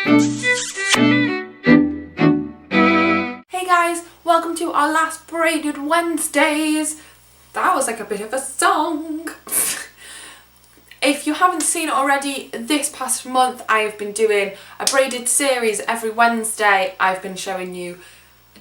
Hey guys, welcome to our last Braided Wednesdays. That was like a bit of a song. If you haven't seen it already, this past month I have been doing a braided series every Wednesday. I've been showing you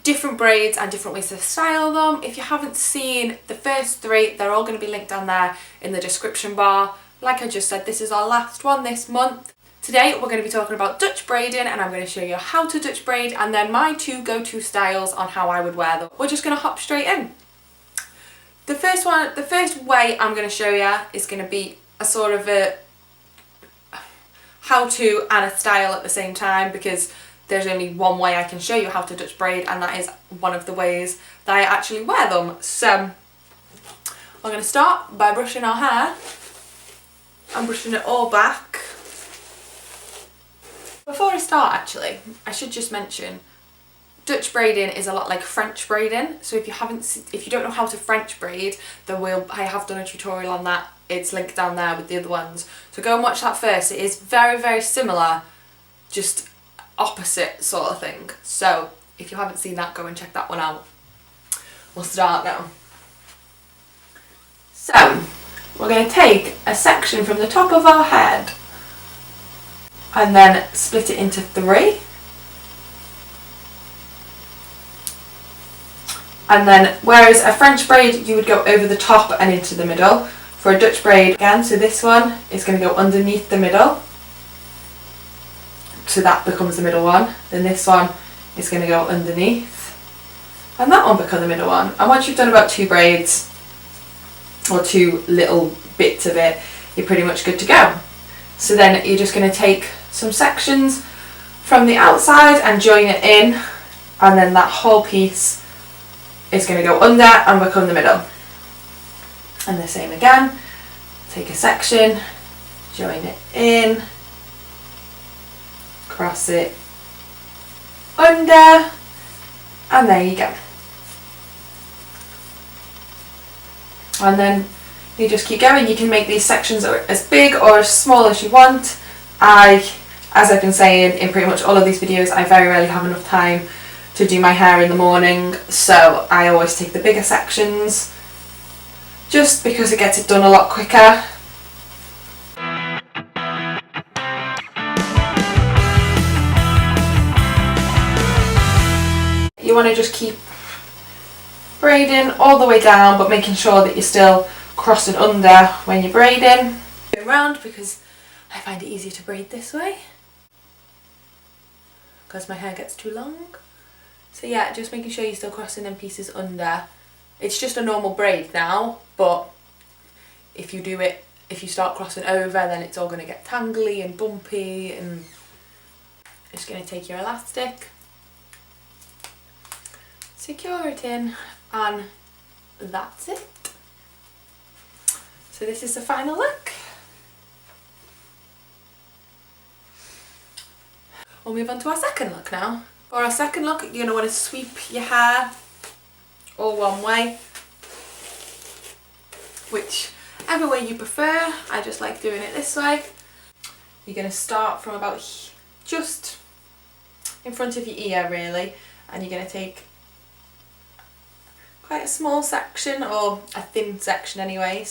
different braids and different ways to style them. If you haven't seen the first three, they're all going to be linked down there in the description bar. Like I just said, this is our last one this month. Today we're going to be talking about Dutch braiding, and I'm going to show you how to Dutch braid and then my two go-to styles on how I would wear them. We're just going to hop straight in. The first way I'm going to show you is going to be a sort of a how-to and a style at the same time, because there's only one way I can show you how to Dutch braid, and that is one of the ways that I actually wear them. So we're going to start by brushing our hair. I'm brushing it all back. Before I start, actually, I should just mention Dutch braiding is a lot like French braiding. So if you don't know how to French braid, I have done a tutorial on that. It's linked down there with the other ones. So go and watch that first. It is very, very similar, just opposite sort of thing. So if you haven't seen that, go and check that one out. We'll start now. So we're going to take a section from the top of our head and then split it into three. And then, whereas a French braid you would go over the top and into the middle, for a Dutch braid again, so this one is going to go underneath the middle, so that becomes the middle one. Then this one is going to go underneath, and that one becomes the middle one. And once you've done about two braids, or two little bits of it, you're pretty much good to go. So then you're just going to take some sections from the outside and join it in, and then that whole piece is going to go under and become the middle. And the same again, take a section, join it in, cross it under, and there you go. And then you just keep going. You can make these sections as big or as small as you want. As I've been saying in pretty much all of these videos, I very rarely have enough time to do my hair in the morning, so I always take the bigger sections just because it gets it done a lot quicker. You want to just keep braiding all the way down, but making sure that you're still crossing under when you're braiding. Go around because I find it easier to braid this way because my hair gets too long. So yeah, just making sure you're still crossing them pieces under. It's just a normal braid now, but if you start crossing over, then it's all going to get tangly and bumpy, and just going to take your elastic, secure it in, and that's it. So this is the final look. We'll move on to our second look now. For our second look, you're going to want to sweep your hair all one way, whichever way you prefer. I just like doing it this way. You're going to start from about just in front of your ear really, and you're going to take quite a small section, or a thin section anyway,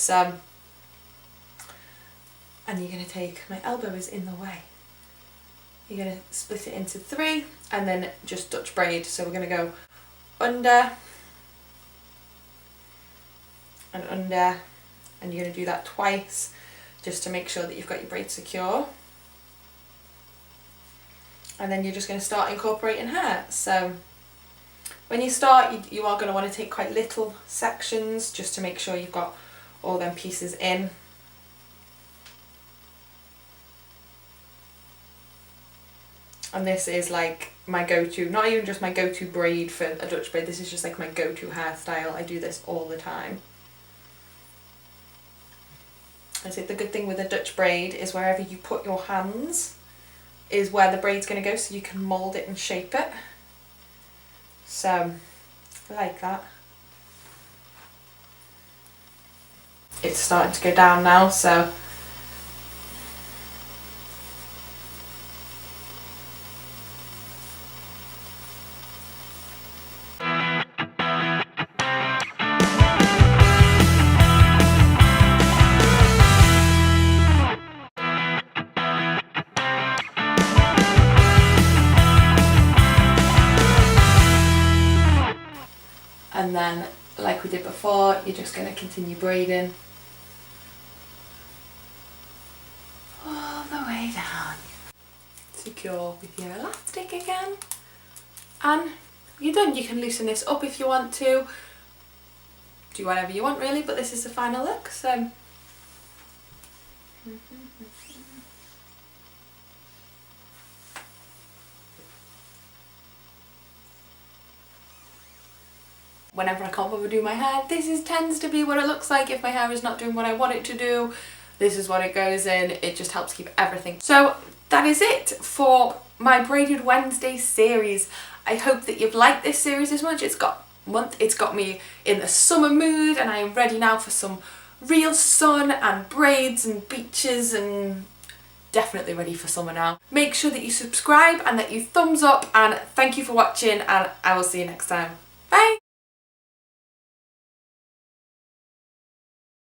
and you're going to take, my elbow is in the way. You're going to split it into three and then just Dutch braid. So we're going to go under and under, and you're going to do that twice just to make sure that you've got your braid secure. And then you're just going to start incorporating hair. So when you start, you are going to want to take quite little sections just to make sure you've got all them pieces in. And this is like my go-to, not even just my go-to braid for a Dutch braid, this is just like my go-to hairstyle. I do this all the time. I say the good thing with a Dutch braid is wherever you put your hands is where the braid's going to go, so you can mould it and shape it. So, I like that. It's starting to go down now, so and then like we did before, you're just going to continue braiding all the way down. Secure with your elastic again, and you're done. You can loosen this up if you want to, do whatever you want really, but this is the final look. So whenever I can't bother doing my hair, this tends to be what it looks like. If my hair is not doing what I want it to do, this is what it goes in. It just helps keep everything. So that is it for my Braided Wednesday series. I hope that you've liked this series as much. It's got me in the summer mood, and I am ready now for some real sun and braids and beaches, and definitely ready for summer now. Make sure that you subscribe and that you thumbs up, and thank you for watching, and I will see you next time. Bye!